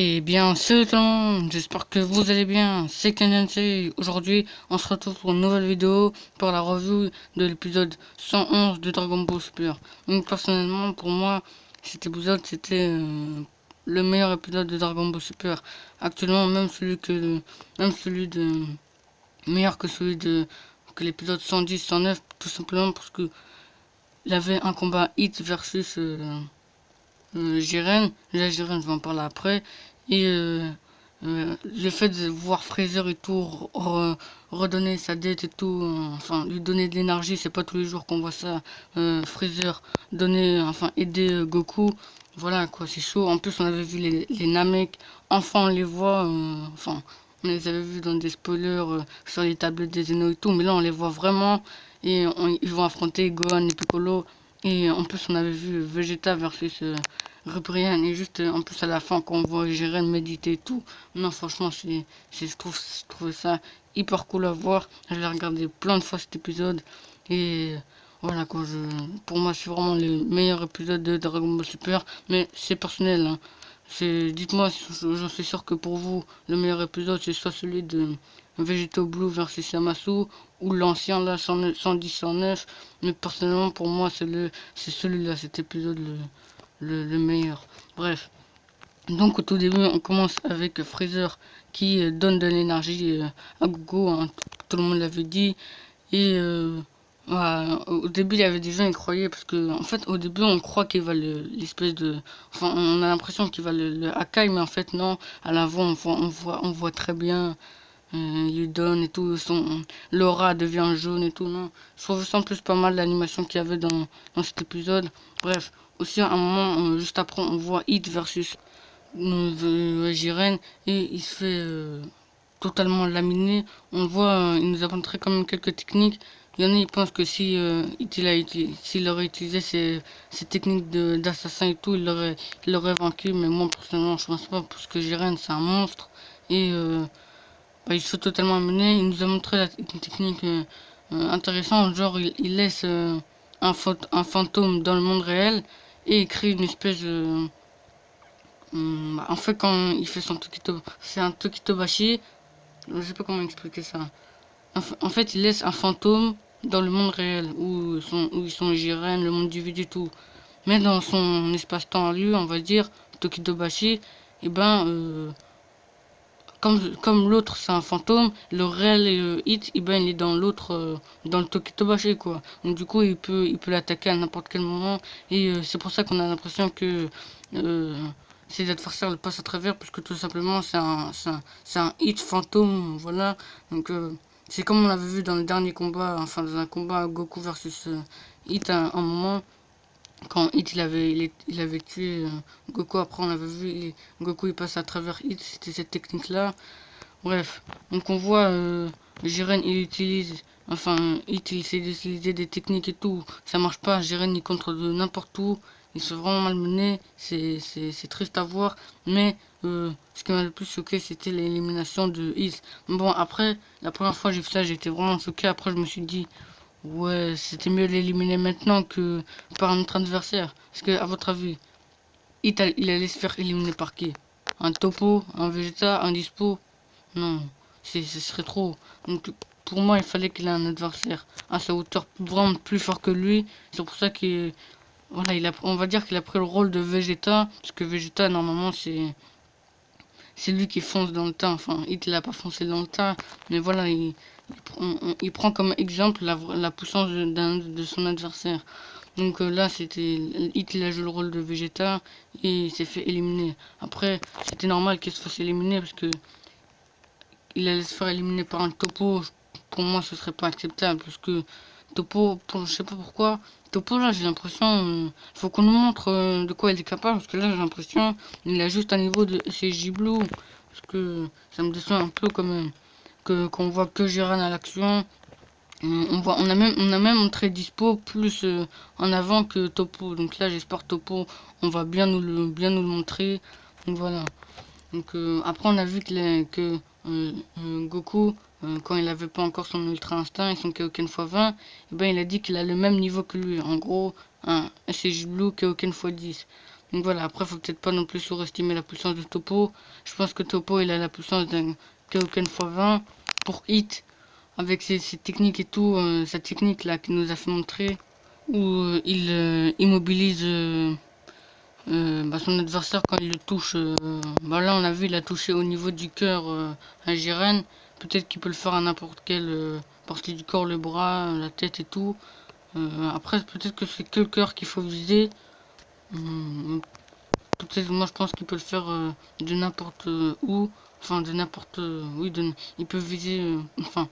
Eh bien, salut tout le monde, j'espère que vous allez bien, c'est KenNC. Aujourd'hui, on se retrouve pour une nouvelle vidéo pour la review de l'épisode 111 de Dragon Ball Super. Donc, personnellement, pour moi, cet épisode, c'était le meilleur épisode de Dragon Ball Super. Actuellement, même celui de, meilleur que que l'épisode 110, 109, tout simplement parce que il y avait un combat Hit versus Jiren. Là, Jiren, je vais en parler après. Et le fait de voir Freezer et tout redonner sa dette et tout, enfin lui donner de l'énergie, c'est pas tous les jours qu'on voit ça. Freezer donner, enfin aider Goku, voilà quoi, c'est chaud. En plus, on avait vu les Namek, enfin on les voit, enfin on les avait vus dans des spoilers sur les tablettes des Zeno et tout, mais là on les voit vraiment et ils vont affronter Gohan et Piccolo. Et en plus, on avait vu Vegeta versus Rubrian. Et juste en plus, à la fin, quand on voit Jiren méditer et tout. Non, franchement, je trouve ça hyper cool à voir. Je l'ai regardé plein de fois cet épisode. Et voilà, quoi. Pour moi, c'est vraiment le meilleur épisode de Dragon Ball Super. Mais c'est personnel, hein. Dites-moi, j'en suis sûr que pour vous, le meilleur épisode, c'est soit celui de Vegeto Blue versus Yamasu ou l'ancien là 110 109, mais personnellement pour moi c'est celui-là, cet épisode le meilleur. Bref, donc au tout début on commence avec Freezer qui donne de l'énergie à Goku, hein, tout le monde l'avait dit. Et voilà, au début il y avait des gens qui croyaient, parce que en fait au début on croit qu'il va l'espèce de, enfin on a l'impression qu'il va le Hakai, mais en fait non. À l'avant on voit très bien, il lui donne et tout, l'aura devient jaune et tout. Non, je trouve ça en plus pas mal l'animation qu'il y avait dans cet épisode. Bref, aussi à un moment, juste après, on voit Hit versus Jiren, et il se fait totalement laminer. On voit, il nous a montré quand même quelques techniques. Il y en a, ils pensent que si s'il aurait utilisé ces techniques d'assassin et tout, il l'aurait vaincu. Mais moi, personnellement, je pense pas, parce que Jiren, c'est un monstre. Et bah, il se fait totalement amener. Il nous a montré une technique intéressante. Genre, il laisse un fantôme dans le monde réel et il crée une espèce de. Bah, en fait, quand il fait son Tokito, c'est un Tokitobashi. Je sais pas comment expliquer ça. En fait, il laisse un fantôme dans le monde réel où ils sont Jiren, le monde du vide et tout. Mais dans son espace-temps à lui, on va dire, Tokitobashi, et ben. Comme l'autre c'est un fantôme, le réel Hit, eh ben, il est dans l'autre, dans le Tokitobashi quoi. Donc du coup il peut l'attaquer à n'importe quel moment. Et c'est pour ça qu'on a l'impression que euh, ses adversaires le passent à travers, parce que tout simplement c'est un Hit fantôme, voilà. Donc c'est comme on l'avait vu dans le dernier combat, enfin dans un combat Goku versus Hit à un moment. Quand Hit il avait tué Goku, après on avait vu Goku il passe à travers Hit, c'était cette technique là. Bref, donc on voit Jiren il utilise, enfin Hit il essaie d'utiliser des techniques et tout, ça marche pas. Jiren il contre de n'importe où, il se fait vraiment malmené, c'est triste à voir. Mais ce qui m'a le plus choqué, c'était l'élimination de Hit. Bon, après la première fois j'ai vu ça, j'étais vraiment choqué. Après je me suis dit ouais, c'était mieux de l'éliminer maintenant que par un autre adversaire. Parce que, à votre avis, il allait se faire éliminer par qui? Un Topo, un Vegeta, un Dispo? Non, ce serait trop. Donc, pour moi, il fallait qu'il ait un adversaire à sa hauteur, vraiment plus fort que lui. C'est pour ça qu'il, voilà, on va dire qu'il a pris le rôle de Vegeta. Parce que Vegeta, normalement, c'est lui qui fonce dans le tas. Enfin, il n'a pas foncé dans le tas. Mais voilà, il prend comme exemple la puissance de son adversaire. Donc là, il a joué le rôle de Vegeta et il s'est fait éliminer. Après, c'était normal qu'il se fasse éliminer, parce que il allait se faire éliminer par un Topo. Pour moi, ce serait pas acceptable, parce que Topo, je sais pas pourquoi. Topo, là, j'ai l'impression, faut qu'on nous montre de quoi il est capable, parce que là, j'ai l'impression il a juste un niveau de SSJ Blue. Parce que ça me déçoit un peu quand même. Qu'on voit que Jiren à l'action. On a même montré Dispo plus en avant que Topo. Donc là, j'espère Topo, on va bien nous le montrer. Donc voilà. Donc après, on a vu Goku, quand il avait pas encore son Ultra Instinct et son Kaioken x20, et ben il a dit qu'il a le même niveau que lui. En gros, un SSJ Blue Kaioken x10. Donc voilà, après faut peut-être pas non plus surestimer la puissance de Toppo. Je pense que Toppo il a la puissance d'un Kaioken x20 pour hit avec ses techniques et tout, sa technique là qu'il nous a fait montrer où il immobilise son adversaire quand il le touche. Là on a vu il a touché au niveau du cœur à Jiren. Peut-être qu'il peut le faire à n'importe quelle partie du corps, le bras, la tête et tout. Après peut-être que c'est que le cœur qu'il faut viser. Peut-être moi je pense qu'il peut le faire de n'importe où. Enfin de n'importe... oui, il peut viser... enfin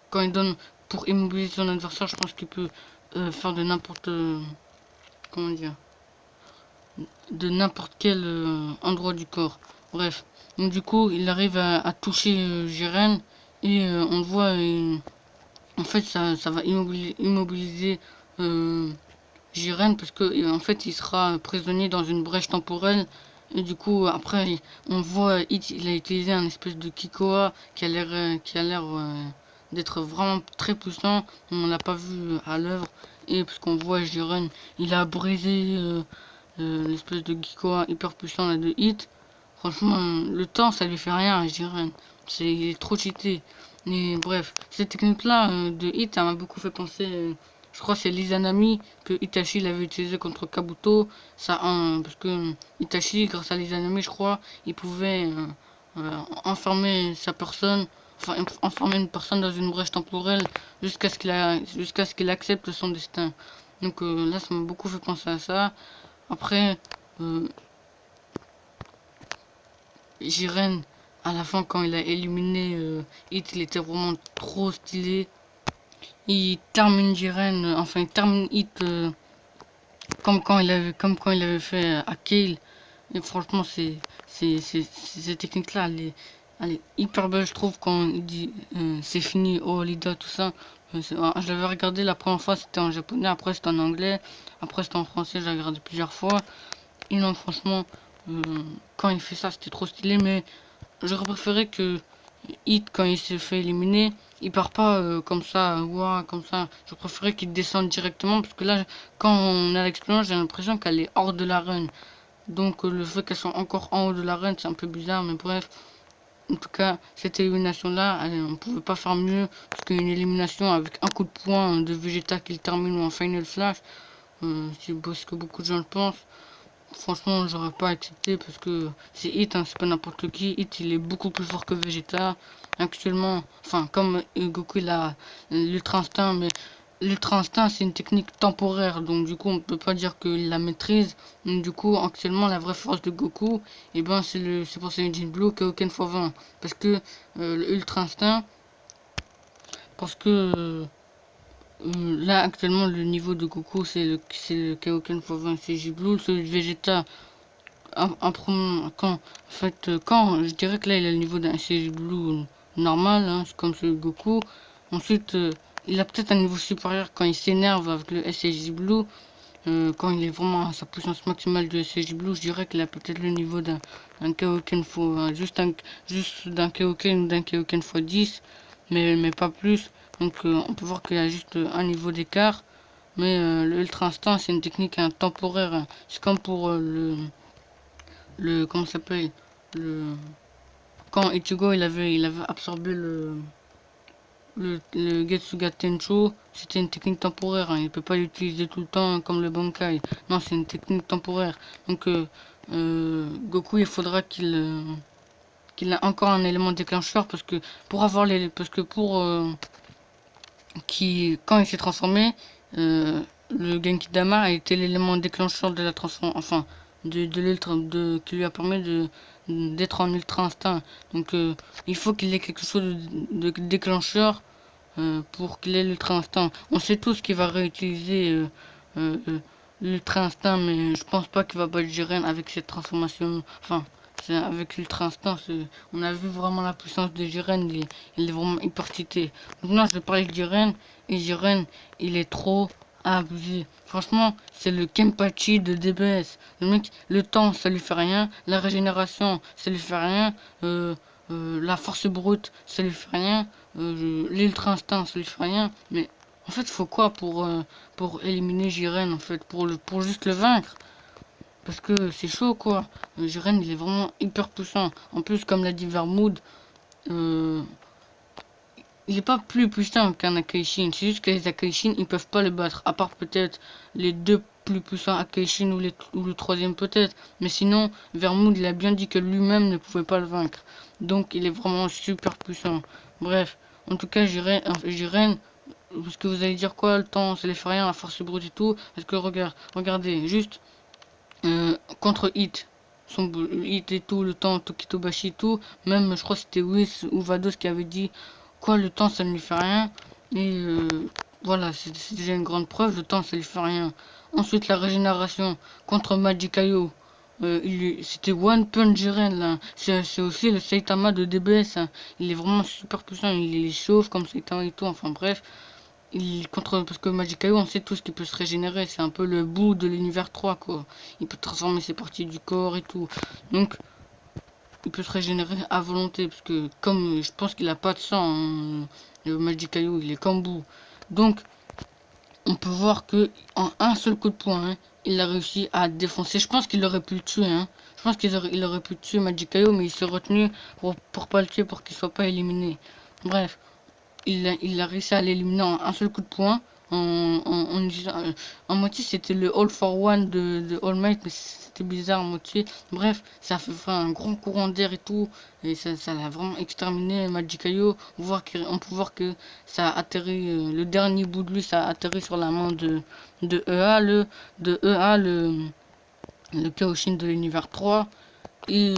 quand il donne pour immobiliser son adversaire, je pense qu'il peut faire de n'importe... comment dire, de n'importe quel endroit du corps. Bref. Donc du coup, il arrive à toucher Jiren et on voit, en fait, ça va immobiliser Jiren parce que en fait, il sera prisonnier dans une brèche temporelle. Et du coup, après, on voit, il a utilisé un espèce de Kikoa qui a l'air d'être vraiment très puissant. On l'a pas vu à l'œuvre. Et parce qu'on voit Jiren, il a brisé l'espèce de Kikoa hyper puissant là de hit. Franchement, le temps ça lui fait rien à Jiren. Il est trop cheaté. Mais bref, cette technique là de hit, ça m'a beaucoup fait penser. Je crois que c'est l'Izanami que Itachi l'avait utilisé contre Kabuto. Parce que Itachi, grâce à l'Izanami, je crois, il pouvait enfermer sa personne. Enfin, enfermer une personne dans une brèche temporelle jusqu'à ce qu'il accepte son destin. Donc là, ça m'a beaucoup fait penser à ça. Après, Jiren, à la fin, quand il a éliminé Hit, il était vraiment trop stylé. Il termine Jiren, enfin, il termine Hit comme quand il avait fait à Kale. Et franchement, ces techniques-là, elle est hyper belle, je trouve, quand il dit c'est fini, oh Lida, tout ça. Je l'avais regardé la première fois, c'était en japonais, après c'était en anglais, après c'était en français, j'ai regardé plusieurs fois. Et non, franchement, quand il fait ça, c'était trop stylé, mais j'aurais préféré que Hit, quand il s'est fait éliminer, il part pas comme ça, ouah, comme ça. Je préférais qu'il descende directement, parce que là, quand on a l'expérience, j'ai l'impression qu'elle est hors de l'arène. Donc le fait qu'elle soit encore en haut de l'arène, c'est un peu bizarre, mais bref. En tout cas, cette élimination-là, on pouvait pas faire mieux, parce qu'une élimination avec un coup de poing de Vegeta qui le termine ou un Final Flash, c'est ce que beaucoup de gens le pensent. Franchement, j'aurais pas accepté parce que c'est Hit, hein, c'est pas n'importe qui. Hit, il est beaucoup plus fort que Vegeta. Actuellement, enfin, comme Goku, il a l'Ultra Instinct, mais l'Ultra Instinct, c'est une technique temporaire. Donc, du coup, on peut pas dire qu'il la maîtrise. Donc, du coup, actuellement, la vraie force de Goku, et ben, c'est pour Saiyajin Blue Kaioken x20. Parce que l'Ultra Instinct, parce que là, actuellement, le niveau de Goku, c'est le Kaioken x20 CJ Blue. Celui de Vegeta, quand, en fait, quand je dirais que là il a le niveau d'un CJ Blue normal, hein, c'est comme celui de Goku. Ensuite, il a peut-être un niveau supérieur quand il s'énerve avec le SCJ Blue. Quand il est vraiment à sa puissance maximale de SCJ Blue, je dirais qu'il a peut-être le niveau d'un Kaioken juste d'un Kaioken ou d'un Kaioken x10, mais pas plus. Donc on peut voir qu'il y a juste un niveau d'écart. Mais le Ultra Instinct, c'est une technique temporaire, hein. C'est comme pour comment ça s'appelle, le quand Ichigo il avait absorbé le Getsuga Tencho, c'était une technique temporaire, hein. Il peut pas l'utiliser tout le temps comme le Bankai. Non, c'est une technique temporaire. Donc Goku, il faudra qu'il a encore un élément déclencheur parce que pour avoir les parce que pour quand il s'est transformé, le Genki Dama a été l'élément déclencheur de la transformation, enfin de l'ultra, qui lui a permis d'être en ultra instinct. Donc il faut qu'il ait quelque chose de déclencheur pour qu'il ait l'ultra instinct. On sait tous qu'il va réutiliser l'ultra instinct, mais je pense pas qu'il va battre Jiren avec cette transformation. Enfin, avec l'ultra instinct, on a vu vraiment la puissance de Jiren, il est vraiment hyper cheaté. Maintenant, je vais parler de Jiren, et Jiren, il est trop abusé. Franchement, c'est le Kenpachi de DBS. Le mec, le temps, ça lui fait rien. La régénération, ça lui fait rien. La force brute, ça lui fait rien. L'ultra instinct, ça lui fait rien. Mais en fait, il faut quoi pour éliminer Jiren, en fait, pour juste le vaincre? parce que c'est chaud quoi. Jiren il est vraiment hyper puissant. En plus comme l'a dit Vermood, euh, il est pas plus puissant qu'un Akeishin. C'est juste que les Akeishin ils peuvent pas le battre. À part peut-être les deux plus puissants Akeishin ou le troisième peut-être. Mais sinon Vermood il a bien dit que lui-même ne pouvait pas le vaincre. Donc il est vraiment super puissant. Bref, en tout cas Jiren, parce que vous allez dire quoi, le temps ça les fait rien, la force brute et tout. Parce que regardez, juste contre Hit. Son Hit et tout, le temps, Tokitobashi et tout. Même, je crois que c'était Whis ou Vados qui avait dit quoi, le temps ça ne lui fait rien. Et voilà, c'est déjà une grande preuve, le temps ça lui fait rien. Ensuite, la régénération contre Magicayo. C'était One Punch Jiren là. C'est aussi le Saitama de DBS. Hein. Il est vraiment super puissant, il est chauve comme Saitama et tout. Enfin bref. Il contrôle parce que Magicayo on sait tous qu'il peut se régénérer, c'est un peu le bout de l'univers 3 quoi. Il peut transformer ses parties du corps et tout. Donc il peut se régénérer à volonté parce que comme je pense qu'il a pas de sang, hein, le Magicayo il est comme bout. Donc on peut voir que en un seul coup de poing, hein, il a réussi à défoncer. Je pense qu'il aurait pu le tuer. Hein. Je pense qu'il aurait pu tuer Magicayo mais il s'est retenu pour pas le tuer pour qu'il soit pas éliminé. Bref il a réussi à l'éliminer en un seul coup de poing. En moitié, c'était le All for One de All Might, mais c'était bizarre en moitié. Bref, ça a fait un grand courant d'air et tout, et ça l'a vraiment exterminé Magicayo. On peut voir que ça a atterri, le dernier bout de lui, ça a atterri sur la main de EA, le Kaioshin de l'univers 3. Et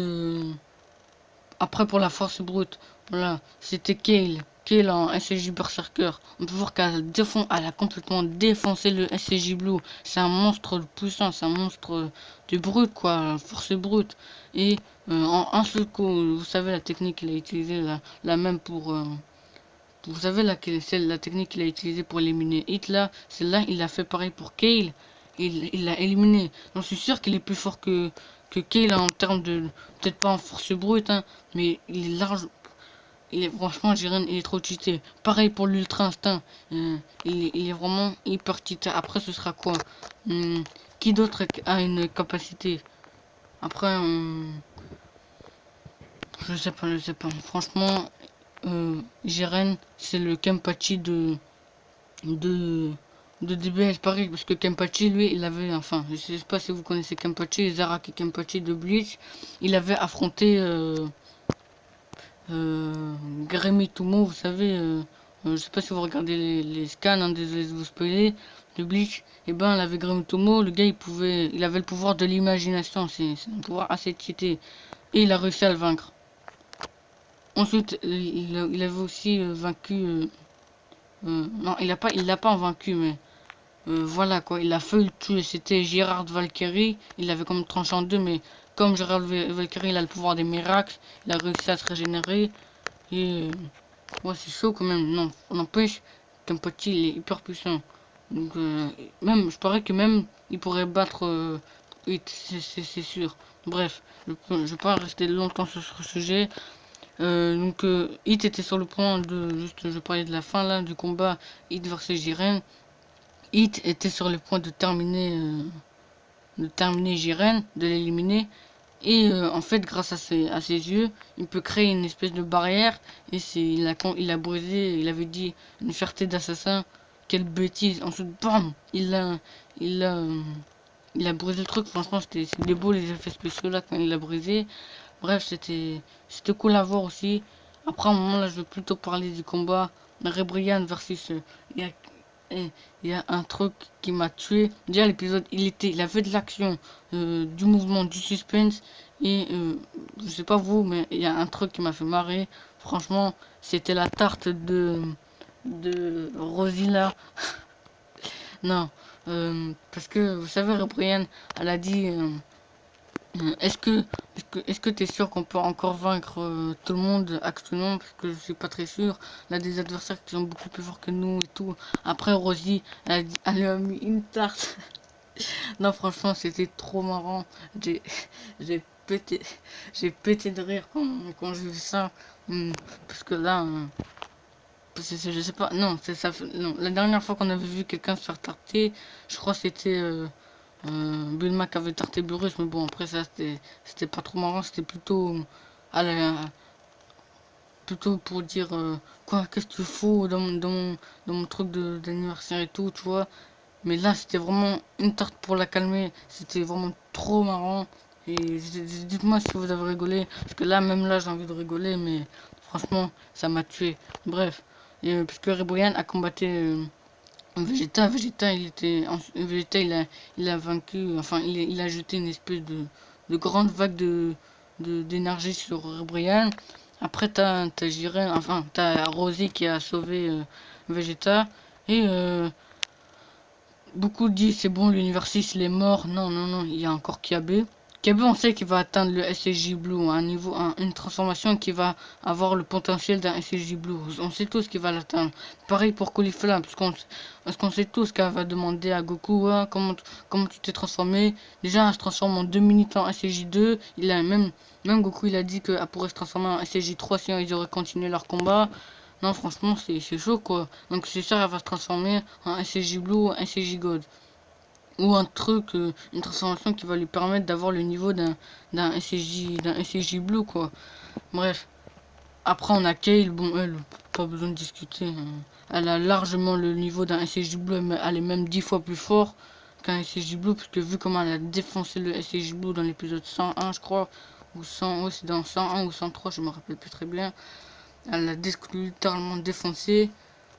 après, pour la force brute, voilà, c'était Kale. Kale en SCJ Berserker. On peut voir elle a complètement défoncé le SCJ Blue. C'est un monstre puissant, c'est un monstre de brute, quoi, force brute. Et en un seul coup, vous savez la technique qu'il a utilisée, la même pour... vous savez la technique qu'il a utilisée pour éliminer Hit, là, celle-là, il a fait pareil pour Kale. Il l'a éliminé. J'en suis sûr qu'il est plus fort que Kale en termes de... Peut-être pas en force brute, hein, mais il est large. Franchement, Jiren, il est trop cheaté. Pareil pour l'Ultra Instinct. Il est vraiment hyper cheaté. Après, ce sera quoi? Qui d'autre a une capacité? Après, je sais pas. Franchement, Jiren, c'est le Kenpachi de, de DBS pareil. Parce que Kenpachi, lui, il avait, enfin, je sais pas si vous connaissez Kenpachi, Zaraki Kenpachi de Bleach. Il avait affronté... Grémy Toumo, vous savez, je sais pas si vous regardez les scans, hein, désolé de vous spoiler, de Bleach, et ben, il avait Grémy Toumo, le gars, il avait le pouvoir de l'imagination, c'est un pouvoir assez cheaté, et il a réussi à le vaincre. Ensuite, il avait aussi vaincu, non, il l'a pas vaincu, mais voilà quoi, il a failli le tuer, c'était Gérard Valkyrie, il avait comme tranché en deux, mais comme Gérard Valkyrie, il a le pouvoir des miracles, il a réussi à se régénérer, et ouais, c'est chaud quand même. Non, on empêche qu'un petit il est hyper puissant. Donc même, je parais que même il pourrait battre Hit, c'est sûr. Bref, je vais pas rester longtemps sur ce sujet. Donc Hit était sur le point de juste, je parlais de la fin là du combat Hit versus Jiren. Hit était sur le point de terminer Jiren, de l'éliminer. Et en fait, grâce à ses yeux, il peut créer une espèce de barrière. Et il a brisé, il avait dit une fierté d'assassin. Quelle bêtise. Ensuite, bam, il a, il a brisé le truc. Franchement, c'était beau les effets spéciaux là quand il l'a brisé. Bref, c'était cool à voir aussi. Après, à un moment là, je vais plutôt parler du combat Rebrian versus. Et il y a un truc qui m'a tué. Déjà l'épisode, il avait de l'action, du mouvement, du suspense. Et je sais pas vous, mais il y a un truc qui m'a fait marrer. Franchement, c'était la tarte de Rosilla. Non, parce que vous savez, Rebrian, elle a dit. Est-ce que t'es sûr qu'on peut encore vaincre tout le monde actuellement? Parce que je suis pas très sûr. On a des adversaires qui sont beaucoup plus forts que nous et tout. Après, Rosie, elle lui a mis une tarte. Non, franchement, c'était trop marrant. J'ai j'ai pété, j'ai pété de rire quand j'ai vu ça. Parce que là, je sais pas, non, non, la dernière fois qu'on avait vu quelqu'un se faire tarter, je crois que c'était Bulma qui avait Tartéburus, mais bon, après ça, c'était pas trop marrant, c'était plutôt à la, plutôt pour dire quoi, qu'est-ce que tu fous dans mon truc d'anniversaire et tout, tu vois. Mais là, c'était vraiment une tarte pour la calmer. C'était vraiment trop marrant. Et dites-moi si vous avez rigolé. Parce que là, même là, j'ai envie de rigoler. Mais franchement, ça m'a tué. Bref. Puisque Rebrian a combattu Vegeta. Vegeta, Vegeta, il a vaincu. Enfin, il a jeté une espèce de grande vague d'énergie sur Rebrian. Après, t'as Jiren. Enfin, t'as Rosie qui a sauvé Vegeta. Et beaucoup disent c'est bon, l'univers 6 il est mort. Non, non, non, il y a encore Kiabe. Kiabe, on sait qu'il va atteindre le SSJ Blue, un niveau, une transformation qui va avoir le potentiel d'un SSJ Blue. On sait tous qu'il va l'atteindre. Pareil pour Caulifla, parce qu'on sait tous qu'elle va demander à Goku hein, comment tu t'es transformé. Déjà, elle se transforme en 2 minutes en SSJ 2. Même Goku il a dit qu'elle pourrait se transformer en SSJ 3 si ils auraient continué leur combat. Non, franchement, c'est chaud quoi. Donc, c'est ça, elle va se transformer en SSJ Blue ou SSJ God. Ou un truc, une transformation qui va lui permettre d'avoir le niveau d'un SSJ Blue quoi. Bref. Après, on a Kale. Bon, elle, pas besoin de discuter. Hein. Elle a largement le niveau d'un SSJ Blue, mais elle est même 10 fois plus fort qu'un SSJ Blue, parce que vu comment elle a défoncé le SSJ Blue dans l'épisode 101, je crois, ou 100, ouais, c'est dans 101 ou 103, je me rappelle plus très bien. Elle l'a littéralement défoncé.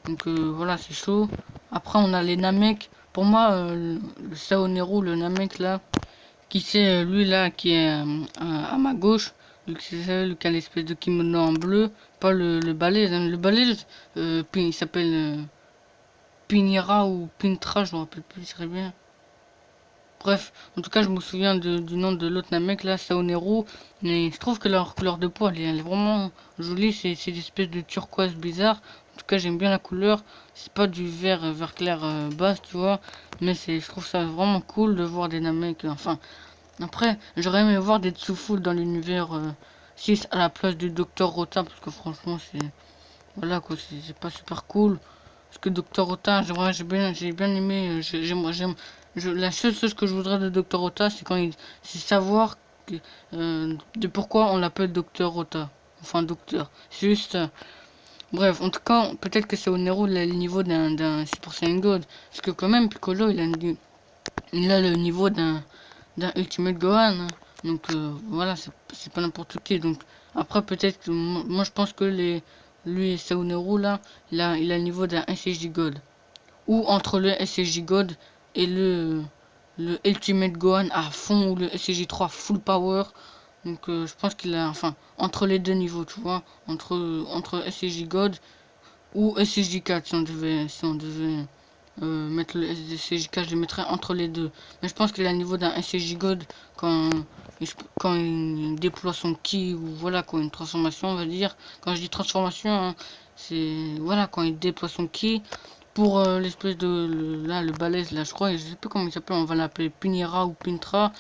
Donc voilà, c'est chaud. Après, on a les Namek. Pour moi, le Saoneru, le Namek là, qui c'est lui là, qui est à ma gauche. C'est celui qui a l'espèce de kimono en bleu. Pas le balai. Hein. Le balai, il s'appelle Pinira ou Pintra, je me rappelle plus très bien. Bref, en tout cas, je me souviens du nom de l'autre Namek là, Saoneru. Mais je trouve que leur couleur de peau, elle est vraiment jolie. C'est des espèces de turquoise bizarre. En tout cas, j'aime bien la couleur. C'est pas du vert clair basse, tu vois. Mais je trouve ça vraiment cool de voir des Namek. Enfin, après, j'aurais aimé voir des Tsufu dans l'univers 6 à la place du Docteur Rota. Parce que franchement, voilà quoi, c'est pas super cool. Parce que Docteur Ota, j'ai bien aimé. La seule chose que je voudrais de Docteur Ota, c'est savoir de pourquoi on l'appelle Docteur Ota. Enfin, Docteur. C'est juste. Bref, en tout cas, peut-être que c'est au Nero le niveau d'un Super Saiyan God. Parce que quand même, Piccolo, il a le niveau d'un Ultimate Gohan. Hein. Donc voilà, c'est pas n'importe qui. Donc après, peut-être que moi je pense que lui et Saoneru là, il a le niveau d'un SSJ God. Ou entre le SSJ God et le Ultimate Gohan à fond ou le SSJ 3 full power. Donc je pense qu'il a, enfin, entre les deux niveaux, tu vois, entre SSJ God ou SSJ 4 si on devait mettre le SSJ4, je le mettrais entre les deux. Mais je pense qu'il a le niveau d'un SSJ God quand, quand il déploie son ki ou voilà quoi, une transformation on va dire. Quand je dis transformation, hein, c'est voilà quand il déploie son ki pour l'espèce de là le balèze là je crois, je sais plus comment il s'appelle, on va l'appeler Pinira ou Pintra.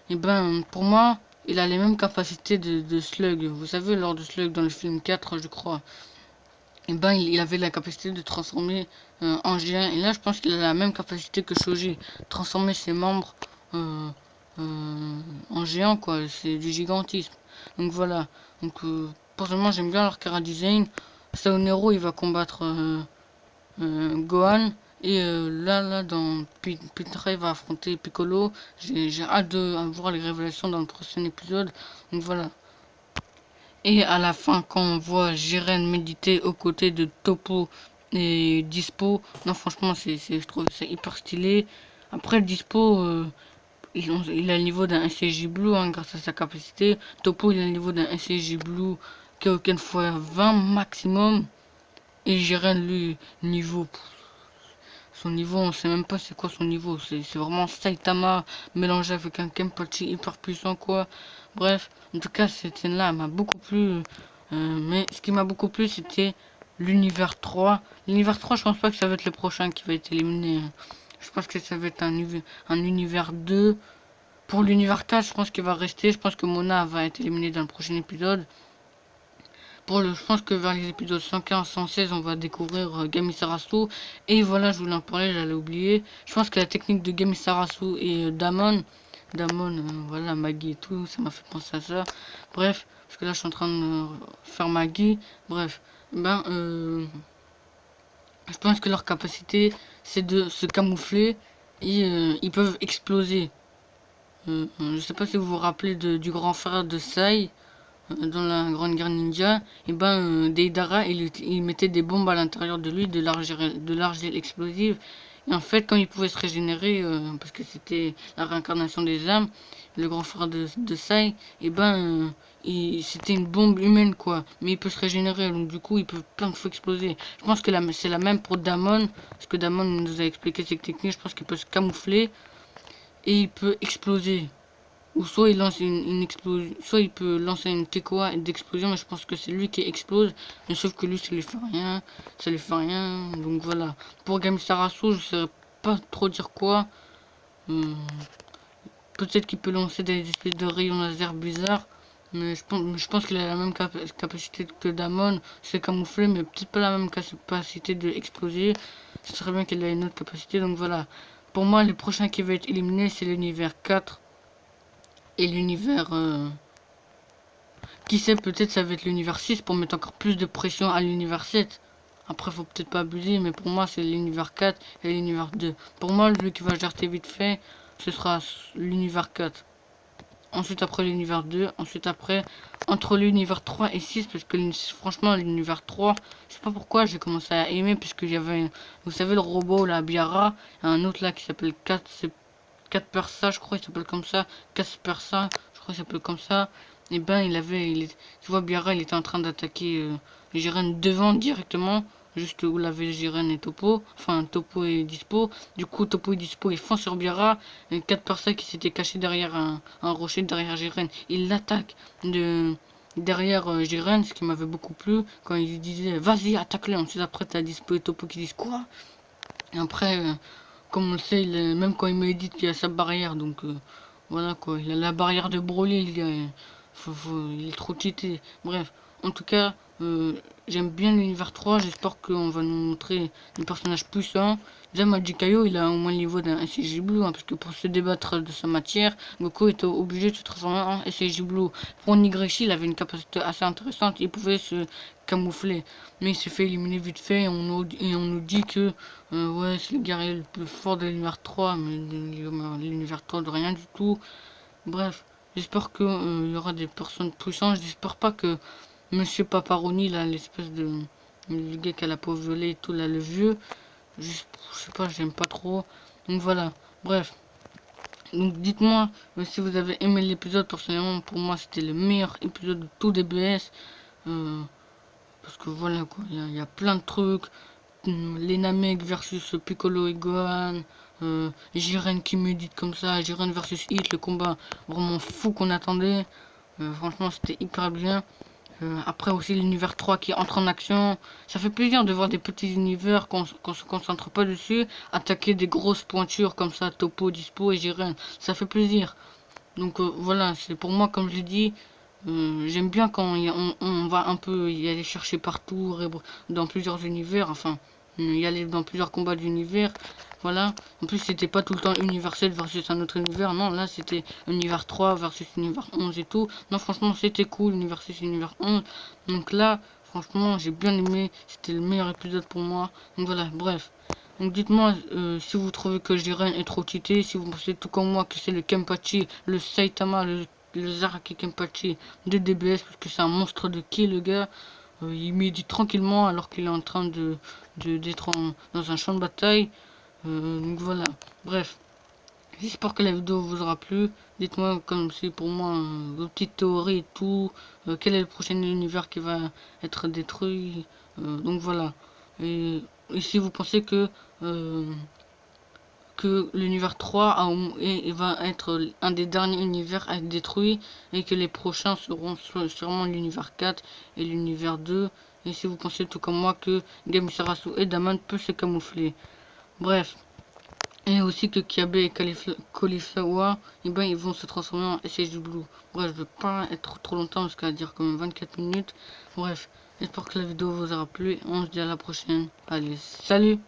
Et ben pour moi il a les mêmes capacités de Slug. Vous savez lors de Slug dans le film 4 je crois. Et ben il avait la capacité de transformer en géant. Et là je pense qu'il a la même capacité que Shoji, transformer ses membres en géant quoi, c'est du gigantisme. Donc voilà, donc personnellement j'aime bien leur chara design. Saonero il va combattre Gohan. Et là dans Pintra il va affronter Piccolo. J'ai hâte de voir les révélations dans le prochain épisode. Donc voilà. Et à la fin, quand on voit Jiren méditer aux côtés de Toppo et Dispo, non franchement, je trouve ça hyper stylé. Après, Dispo, il a le niveau d'un SSJ Blue hein, grâce à sa capacité. Toppo, il a le niveau d'un SSJ Blue qui a aucune fois 20 maximum. Et Jiren, lui, niveau... Son niveau, on sait même pas c'est quoi son niveau. C'est vraiment Saitama mélangé avec un Kenpachi hyper puissant quoi. Bref, en tout cas cette scène là m'a beaucoup plu. Mais ce qui m'a beaucoup plu c'était l'univers 3. L'univers 3 je pense pas que ça va être le prochain qui va être éliminé. Je pense que ça va être un univers 2. Pour l'univers 4 je pense qu'il va rester. Je pense que Mona va être éliminée dans le prochain épisode. je pense que vers les épisodes 115, 116, on va découvrir Gamisarasu. Et voilà, je voulais en parler, j'allais oublier. Je pense que la technique de Gamisarasu et Damon, voilà, Maggie et tout, ça m'a fait penser à ça. Bref, parce que là, je suis en train de faire Maggie. Bref, je pense que leur capacité, c'est de se camoufler et ils peuvent exploser. Je sais pas si vous vous rappelez du grand frère de Sai dans la Grande Guerre Ninja. Et Deidara, il mettait des bombes à l'intérieur de lui, de l'argile explosive. Et en fait, quand il pouvait se régénérer, parce que c'était la réincarnation des âmes, le grand frère de Sai, c'était une bombe humaine, quoi. Mais il peut se régénérer, donc du coup, il peut plein de fois exploser. Je pense que c'est la même pour Damon, parce que Damon nous a expliqué cette technique. Je pense qu'il peut se camoufler et il peut exploser. Ou soit il lance une explosion, soit il peut lancer une Tekoa d'explosion, mais je pense que c'est lui qui explose. Mais sauf que lui, ça lui fait rien. Ça lui fait rien. Donc voilà. Pour Gamisarasu, je sais pas trop dire quoi. Peut-être qu'il peut lancer des espèces de rayons laser bizarres. Mais je pense qu'il a la même capacité que Damon. C'est camouflé, mais peut-être pas la même capacité de exploser. Ce serait bien qu'il ait une autre capacité. Donc voilà. Pour moi, le prochain qui va être éliminé, c'est l'univers 4. Et l'univers... qui sait, peut-être ça va être l'univers 6 pour mettre encore plus de pression à l'univers 7. Après, faut peut-être pas abuser, mais pour moi, c'est l'univers 4 et l'univers 2. Pour moi, le qui va jarter vite fait, ce sera l'univers 4. Ensuite, après l'univers 2. Ensuite, après, entre l'univers 3 et 6, parce que franchement, l'univers 3, je sais pas pourquoi, j'ai commencé à aimer, puisque il y avait, vous savez, le robot, la Biara, un autre là qui s'appelle 4 Persa, je crois, il s'appelle comme ça. 4 Persa, je crois, il s'appelle comme ça. Et tu vois, Biara, il était en train d'attaquer Jiren devant directement, juste où l'avait Jiren et Topo, enfin Topo et Dispo. Du coup, Topo et Dispo, ils foncent sur Biara. Et 4 Persa qui s'étaient cachés derrière un rocher, derrière Jiren, ils l'attaquent derrière Jiren, ce qui m'avait beaucoup plu, quand il disait vas-y, attaque-le. Ensuite, après, t'as Dispo et Topo qui disent quoi? Et après, comme on le sait, même quand il médite, il y a sa barrière, donc voilà quoi, il a la barrière de Broly, il est trop cheaté. Bref, en tout cas, j'aime bien l'univers 3, j'espère qu'on va nous montrer des personnages puissants. Déjà, Majikayo, il a au moins le niveau d'un SCJ Blue, hein, parce que pour se débattre de sa matière, Goku était obligé de se transformer en SCJ Blue. Pour Nigreshi, il avait une capacité assez intéressante, il pouvait se camoufler, mais il s'est fait éliminer vite fait, et on nous dit que ouais, c'est le guerrier le plus fort de l'univers 3, mais l'univers 3 de rien du tout. Bref, j'espère que il y aura des personnes puissantes. J'espère pas que Monsieur Paparoni, là, l'espèce de le gars qui a la peau violée et tout, là, le vieux, je sais pas, j'aime pas trop. Donc voilà, bref. Donc dites-moi si vous avez aimé l'épisode. Personnellement, pour moi, c'était le meilleur épisode de tout DBS. Parce que voilà, quoi, il y a plein de trucs. Les Namek versus Piccolo et Gohan. Jiren qui médite comme ça. Jiren versus Hit, le combat vraiment fou qu'on attendait. Franchement, c'était hyper bien. Après aussi l'univers 3 qui entre en action. Ça fait plaisir de voir des petits univers qu'on se concentre pas dessus attaquer des grosses pointures comme ça, Topo, Dispo et Jiren. Ça fait plaisir. Donc voilà, c'est pour moi, comme je l'ai dit, j'aime bien quand on va un peu y aller chercher partout, dans plusieurs univers, enfin, y aller dans plusieurs combats d'univers. Voilà. En plus, c'était pas tout le temps univers 7 versus un autre univers. Non, là, c'était univers 3 versus univers 11 et tout. Non, franchement, c'était cool, univers 6, univers 11. Donc là, franchement, j'ai bien aimé. C'était le meilleur épisode pour moi. Donc voilà, bref. Donc dites-moi si vous trouvez que Jiren est trop cheaté, si vous pensez tout comme moi que c'est le Kenpachi, le Saitama, le Zaraki Kenpachi de DBS, parce que c'est un monstre de ki le gars. Il médite tranquillement alors qu'il est en train d'être dans un champ de bataille. Donc voilà, bref. J'espère que la vidéo vous aura plu. Dites-moi comme c'est pour moi vos petites théories et tout. Quel est le prochain univers qui va être détruit. Donc voilà. Et si vous pensez que l'univers 3 va être un des derniers univers à être détruit et que les prochains seront sûrement l'univers 4 et l'univers 2. Et si vous pensez tout comme moi que Gamisarasu et Daman peut se camoufler. Bref. Et aussi que Kiabe et Cauliflower, et ben, ils vont se transformer en SH Blue. Bref, je vais pas être trop longtemps parce qu'elle va dire quand même 24 minutes. Bref, j'espère que la vidéo vous aura plu. On se dit à la prochaine. Allez, salut!